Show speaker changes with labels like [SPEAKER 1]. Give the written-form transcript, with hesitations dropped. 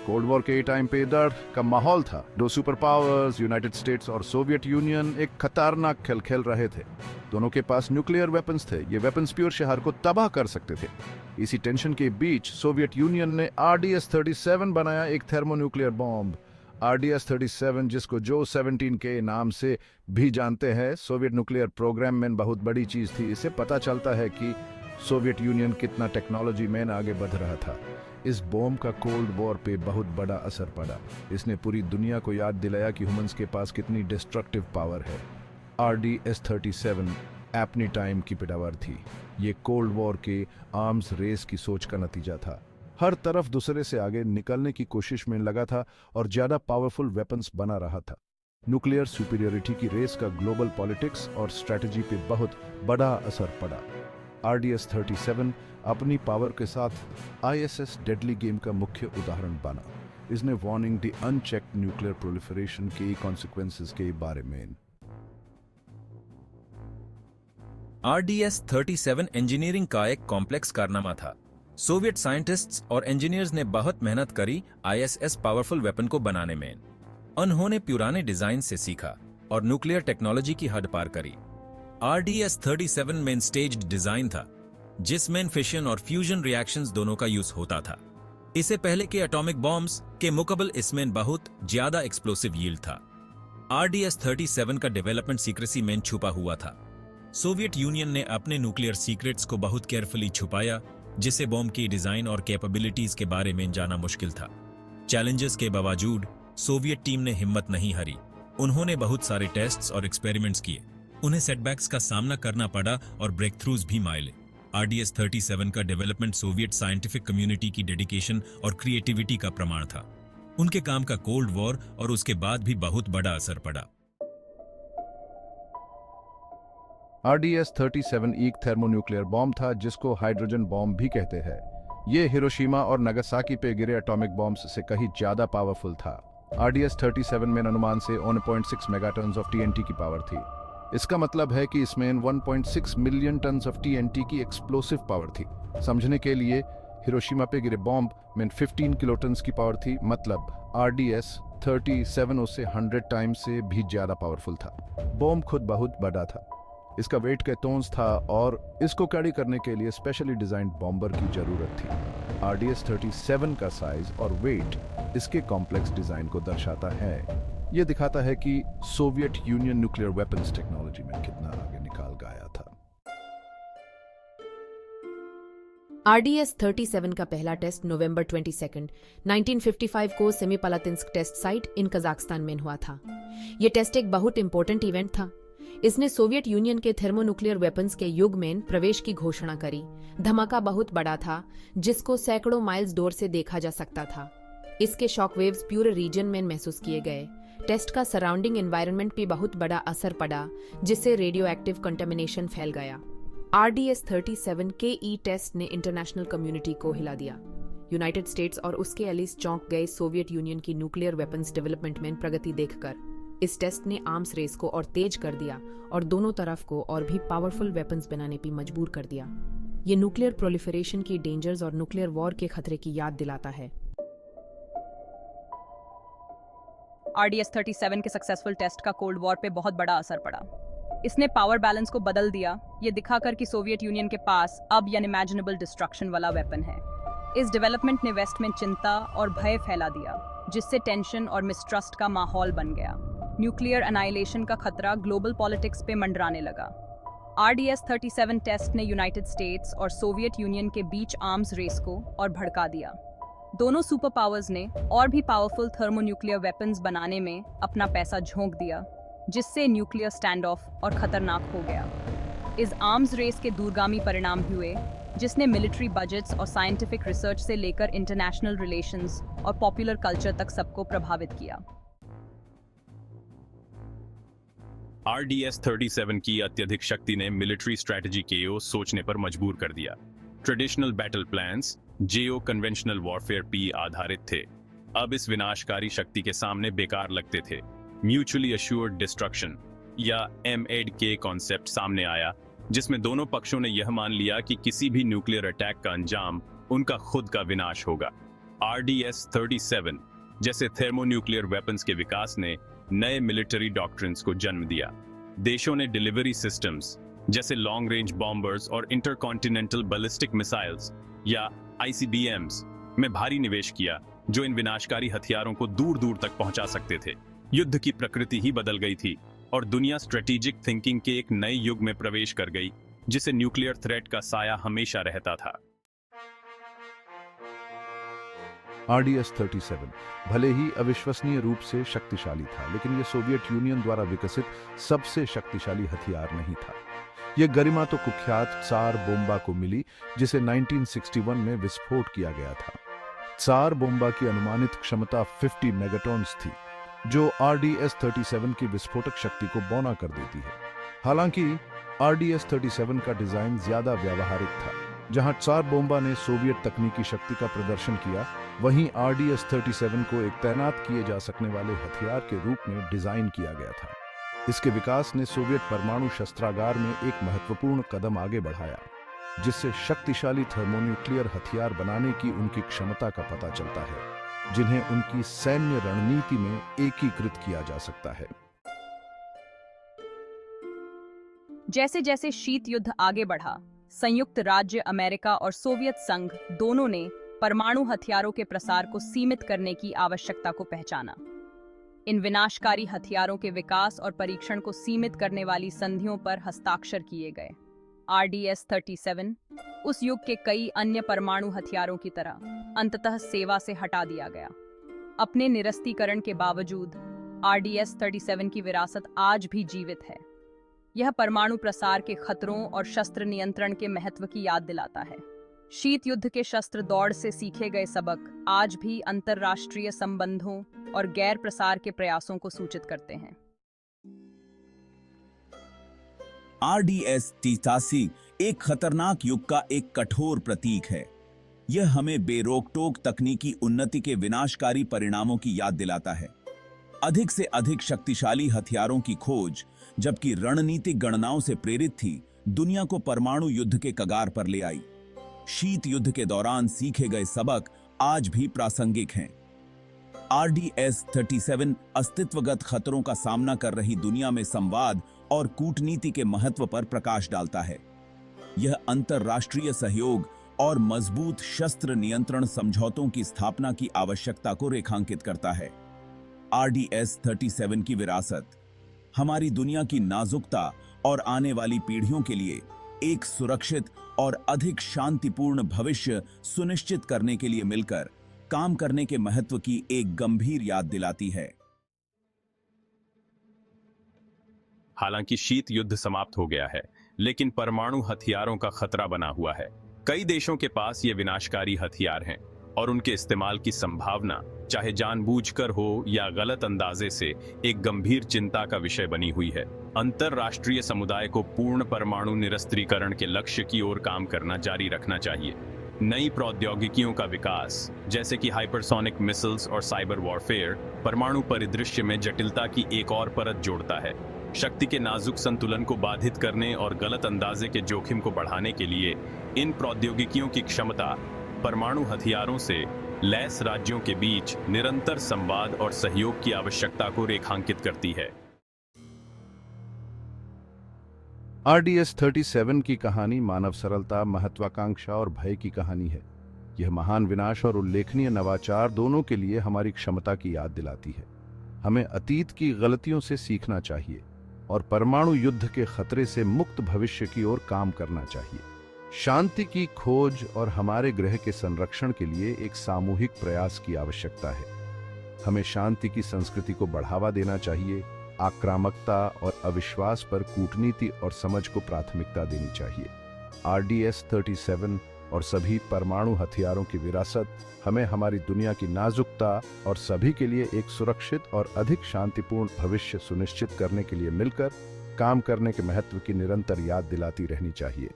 [SPEAKER 1] Cold war के time पे डर का माहौल था। दो सुपर पावर्स यूनाइटेड स्टेट्स और सोवियत यूनियन एक खतरनाक खेल खेल रहे थे। दोनों के पास न्यूक्लियर वेपन्स थे। ये वेपन्स प्योर शहर को तबाह कर सकते थे। इसी टेंशन के बीच सोवियत यूनियन ने RDS-37 बनाया, एक थर्मोन्यूक्लियर बॉम्ब। RDS-37 जिसको जो 17 के नाम से भी जानते हैं, सोवियत न्यूक्लियर प्रोग्राम में बहुत बड़ी चीज थी। इससे पता चलता है कि सोवियत यूनियन कितना टेक्नोलॉजी में आगे बढ़ रहा था। इस बॉम्ब का कोल्ड वॉर पे बहुत बड़ा असर पड़ा। इसने पूरी दुनिया को याद दिलाया कि ह्यूमंस के पास कितनी डिस्ट्रक्टिव पावर है। RDS-37 अपनी टाइम की पैदावार थी। ये कोल्ड वॉर के आर्म्स रेस की सोच का नतीजा था। हर तरफ दूसरे से आगे निकलने की कोशिश में लगा था और ज्यादा पावरफुल वेपन्स बना रहा था। न्यूक्लियर सुपीरियरिटी की रेस का ग्लोबल पॉलिटिक्स और स्ट्रेटजी पे बहुत बड़ा असर पड़ा। RDS-37 अपनी पावर के साथ ISS डेडली गेम का मुख्य उदाहरण बना। इसने वार्निंग दी अनचेक्ड न्यूक्लियर प्रोलिफरेशन के कॉन्सिक्वेंसेस के बारे में।
[SPEAKER 2] RDS-37 इंजीनियरिंग का एक कॉम्प्लेक्स कारनामा था। सोवियत साइंटिस्ट्स और इंजीनियर्स ने बहुत मेहनत करी ISS पावरफुल वेपन को बनाने में। उन्होंने पुराने डिजाइन से सीखा और न्यूक्लियर टेक्नोलॉजी की हद पार करी। RDS-37 मेन स्टेज्ड डिजाइन था, जिसमें फिशन और फ्यूजन रिएक्शंस दोनों का यूज होता था। इससे पहले के एटॉमिक बॉम्ब्स के मुकाबले इसमें बहुत ज्यादा एक्सप्लोसिव यील्ड था। RDS-37 का डेवलपमेंट सीक्रेसी में छुपा हुआ था। सोवियत यूनियन ने अपने न्यूक्लियर सीक्रेट्स को बहुत केयरफुली छुपाया, जिससे बॉम्ब की डिजाइन और कैपेबिलिटीज के बारे में जाना मुश्किल था। चैलेंजेस के बावजूद सोवियत टीम ने हिम्मत नहीं हारी। उन्होंने बहुत सारे टेस्ट्स और एक्सपेरिमेंट्स किए। उन्हें सेटबैक्स का सामना करना पड़ा और ब्रेक थ्रूज भी मिले। RDS-37 का डेवलपमेंट सोवियत साइंटिफिक कम्युनिटी की डेडिकेशन और क्रिएटिविटी का प्रमाण था। उनके काम का कोल्ड वॉर और उसके बाद भी बहुत बड़ा असर पड़ा।
[SPEAKER 1] RDS-37 एक थर्मोन्यूक्लियर बॉम्ब था, जिसको हाइड्रोजन बॉम्ब भी कहते हैं। ये हिरोशिमा और नागासाकी पे गिरे एटॉमिक बॉम्ब्स से कहीं ज्यादा पावरफुल था। RDS-37 में अनुमान से 1.6 मेगाटन्स ऑफ TNT की पावर थी। इसका मतलब है कि इसमें 1.6 मिलियन टन्स ऑफ TNT की एक्सप्लोसिव पावर थी। समझने के लिए, हिरोशिमा पे गिरे बॉम्ब में 15 किलोटन्स की पावर थी, मतलब RDS-37 उससे 100 टाइम्स से भी ज्यादा पावरफुल था। बॉम्ब खुद बहुत बड़ा था। इसका वेट के टोन्स था और इसको कैरी करने के लिए स्पेशली डिजाइंड बॉम्बर की जरूरत थी। RDS-37 का साइज और वेट इसके कॉम्प्लेक्स डिजाइन को दर्शाता है। यह दिखाता है कि Soviet union nuclear weapons technology में कितना आगे निकाल गया था।
[SPEAKER 3] RDS-37 का पहला टेस्ट नवंबर 22, 1955 को सेमीपालातिन्स्क टेस्ट साइट इन कजाकिस्तान में हुआ था। यह टेस्ट एक बहुत इंपॉर्टेंट इवेंट था। इसने सोवियत यूनियन के थर्मोन्यूक्लियर वेपन्स के युग में प्रवेश की घोषणा करी। धमाका बहुत बड़ा था, जिसको सैकड़ों माइल्स दूर से देखा जा सकता था। इसके शॉकवेव्स पूरे रीजन में महसूस किए गए। टेस्ट का सराउंडिंग एनवायरनमेंट पे बहुत बड़ा असर पड़ा, जिससे रेडियो एक्टिव कंटामिनेशन फैल गया। RDS-37 के टेस्ट ने इंटरनेशनल कम्युनिटी को हिला दिया। यूनाइटेड स्टेट्स और उसके एलिस चौंक गए सोवियत यूनियन की न्यूक्लियर वेपन्स डेवलपमेंट में प्रगति देखकर। इस टेस्ट ने आर्म्स रेस को और तेज कर दिया और दोनों तरफ को और भी पावरफुल वेपन्स बनाने पर मजबूर कर दिया। ये न्यूक्लियर प्रोलिफरेशन की डेंजर्स और न्यूक्लियर वॉर के खतरे की याद दिलाता है।
[SPEAKER 4] RDS-37 के सक्सेसफुल टेस्ट का कोल्ड वॉर पे बहुत बड़ा असर पड़ा। इसने पावर बैलेंस को बदल दिया, ये दिखाकर कि सोवियत यूनियन के पास अब अनइमेजिनेबल डिस्ट्रक्शन वाला वेपन है। इस डेवलपमेंट ने वेस्ट में चिंता और भय फैला दिया, जिससे टेंशन और मिसट्रस्ट का माहौल बन गया। न्यूक्लियर एनाइलेशन का खतरा ग्लोबल पॉलिटिक्स पे मंडराने लगा। RDS-37 टेस्ट ने यूनाइटेड स्टेट्स और सोवियत यूनियन के बीच आर्म्स रेस को और भड़का दिया। दोनों सुपर पावर्स ने और भी पावरफुल थर्मोन्यूक्लियर वेपन्स बनाने में अपना पैसा झोंक दिया, जिससे न्यूक्लियर स्टैंड ऑफ और खतरनाक हो गया। इस आर्म्स रेस के दूरगामी परिणाम हुए, जिसने मिलिट्री बजट्स और साइंटिफिक रिसर्च से लेकर इंटरनेशनल रिलेशंस और पॉपुलर कल्चर तक सबको प्रभावित किया।
[SPEAKER 5] RDS-37 की अत्यधिक शक्ति ने मिलिट्री स्ट्रेटजी को सोचने पर मजबूर कर दिया। ट्रेडिशनल बैटल प्लान्स जियो कन्वेंशनल वॉरफेयर पे आधारित थे, अब इस विनाशकारी शक्ति के सामने बेकार लगते थे। म्यूचुअली अश्योर्ड डिस्ट्रक्शन या MAD के कॉन्सेप्ट सामने आया, जिसमें दोनों पक्षों ने यह मान लिया कि किसी भी न्यूक्लियर अटैक का अंजाम उनका खुद का विनाश होगा। RDS-37 जैसे थर्मोन्यूक्लियर वेपन्स के विकास ने नए मिलिट्री डॉक्ट्रिन्स को जन्म दिया। देशों ने डिलीवरी सिस्टम्स जैसे लॉन्ग रेंज बॉम्बर्स और इंटरकॉन्टिनेंटल बैलिस्टिक मिसाइल्स या ICBMs में भारी निवेश किया, जो इन विनाशकारी हथियारों को दूर दूर तक पहुंचा सकते थे। युद्ध की प्रकृति ही बदल गई थी और दुनिया स्ट्रेटेजिक थिंकिंग के एक नए युग में प्रवेश कर गई, जिसे न्यूक्लियर थ्रेट का साया हमेशा रहता था।
[SPEAKER 1] RDS-37 भले ही अविश्वसनीय रूप से शक्तिशाली था, लेकिन यह सोवियत यूनियन द्वारा विकसित सबसे शक्तिशाली हथियार नहीं था। यह गरिमा तो कुख्यात त्सार बोम्बा को मिली, जिसे 1961 में विस्फोट किया गया था। त्सार बोम्बा की अनुमानित क्षमता 50 मेगाटॉन्स थी, जो RDS-37 की विस्फोटक शक्ति को बौना कर देती है। हालांकि RDS-37 का डिजाइन ज्यादा व्यावहारिक था। जहां त्सार बोम्बा ने सोवियत तकनीकी शक्ति का प्रदर्शन किया, वहीं RDS-37 को एक तैनात किए जा सकने वाले हथियार के रूप में डिजाइन किया गया था। इसके विकास ने सोवियत परमाणु शस्त्रागार में एक महत्वपूर्ण कदम आगे बढ़ाया, जिससे शक्तिशाली थर्मोन्यूक्लियर हथियार बनाने की उनकी क्षमता का पता चलता है, जिन्हें उनकी सैन्य रणनीति में एकीकृत किया जा सकता है।
[SPEAKER 4] जैसे जैसे शीत युद्ध आगे बढ़ा, संयुक्त राज्य अमेरिका और सोवियत संघ दोनों ने परमाणु हथियारों के प्रसार को सीमित करने की आवश्यकता को पहचाना। इन विनाशकारी हथियारों के विकास और परीक्षण को सीमित करने वाली संधियों पर हस्ताक्षर किए गए। RDS-37 उस युग के कई अन्य परमाणु हथियारों की तरह अंततः सेवा से हटा दिया गया। अपने निरस्तीकरण के बावजूद RDS-37 की विरासत आज भी जीवित है। यह परमाणु प्रसार के खतरों और शस्त्र नियंत्रण के महत्व की याद दिलाता है। शीत युद्ध के शस्त्र दौड़ से सीखे गए सबक आज भी अंतरराष्ट्रीय संबंधों और गैर प्रसार के प्रयासों को सूचित करते हैं।
[SPEAKER 6] RDS-87 एक खतरनाक युग का एक कठोर प्रतीक है। यह हमें बेरोक-टोक तकनीकी उन्नति के विनाशकारी परिणामों की याद दिलाता है। अधिक से अधिक शक्तिशाली हथियारों की खोज, जबकि रणनीतिक गणनाओं से प्रेरित थी, दुनिया को परमाणु युद्ध के कगार पर ले आई। शीत युद्ध के दौरान सीखे गए सबक आज भी प्रासंगिक हैं। RDS-37 अस्तित्वगत खतरों का सामना कर रही दुनिया में संवाद और कूटनीति के महत्व पर प्रकाश डालता है। यह अंतरराष्ट्रीय सहयोग और मजबूत शस्त्र नियंत्रण समझौतों की स्थापना की आवश्यकता को रेखांकित करता है। RDS-37 की विरासत हमारी दुनिया की नाजुकता और आने वाली पीढ़ियों के लिए एक सुरक्षित और अधिक शांतिपूर्ण भविष्य सुनिश्चित करने के लिए मिलकर काम करने के महत्व की एक गंभीर याद दिलाती है।
[SPEAKER 5] हालांकि शीत युद्ध समाप्त हो गया है, लेकिन परमाणु हथियारों का खतरा बना हुआ है। कई देशों के पास ये विनाशकारी हथियार हैं और उनके इस्तेमाल की संभावना, चाहे जानबूझकर हो या गलत अंदाजे से, एक गंभीर चिंता का विषय बनी हुई है। अंतरराष्ट्रीय समुदाय को पूर्ण परमाणु निरस्त्रीकरण के लक्ष्य की ओर काम करना जारी रखना चाहिए। नई प्रौद्योगिकियों का विकास, जैसे कि हाइपरसोनिक मिसाइल्स और साइबर वॉरफेयर, परमाणु परिदृश्य में जटिलता की एक और परत जोड़ता है। शक्ति के नाजुक संतुलन को बाधित करने और गलत अंदाजे के जोखिम को बढ़ाने के लिए इन प्रौद्योगिकियों की क्षमता परमाणु हथियारों से लैस राज्यों के बीच निरंतर संवाद और सहयोग की आवश्यकता को रेखांकित करती है।
[SPEAKER 1] RDS-37 की कहानी मानव सरलता, महत्वाकांक्षा और भय की कहानी है। यह महान विनाश और उल्लेखनीय नवाचार दोनों के लिए हमारी क्षमता की याद दिलाती है। हमें अतीत की गलतियों से सीखना चाहिए और परमाणु युद्ध के खतरे से मुक्त भविष्य की ओर काम करना चाहिए। शांति की खोज और हमारे ग्रह के संरक्षण के लिए एक सामूहिक प्रयास की आवश्यकता है। हमें शांति की संस्कृति को बढ़ावा देना चाहिए, आक्रामकता और अविश्वास पर कूटनीति और समझ को प्राथमिकता देनी चाहिए। RDS-37 और सभी परमाणु हथियारों की विरासत हमें हमारी दुनिया की नाजुकता और सभी के लिए एक सुरक्षित और अधिक शांतिपूर्ण भविष्य सुनिश्चित करने के लिए मिलकर काम करने के महत्व की निरंतर याद दिलाती रहनी चाहिए।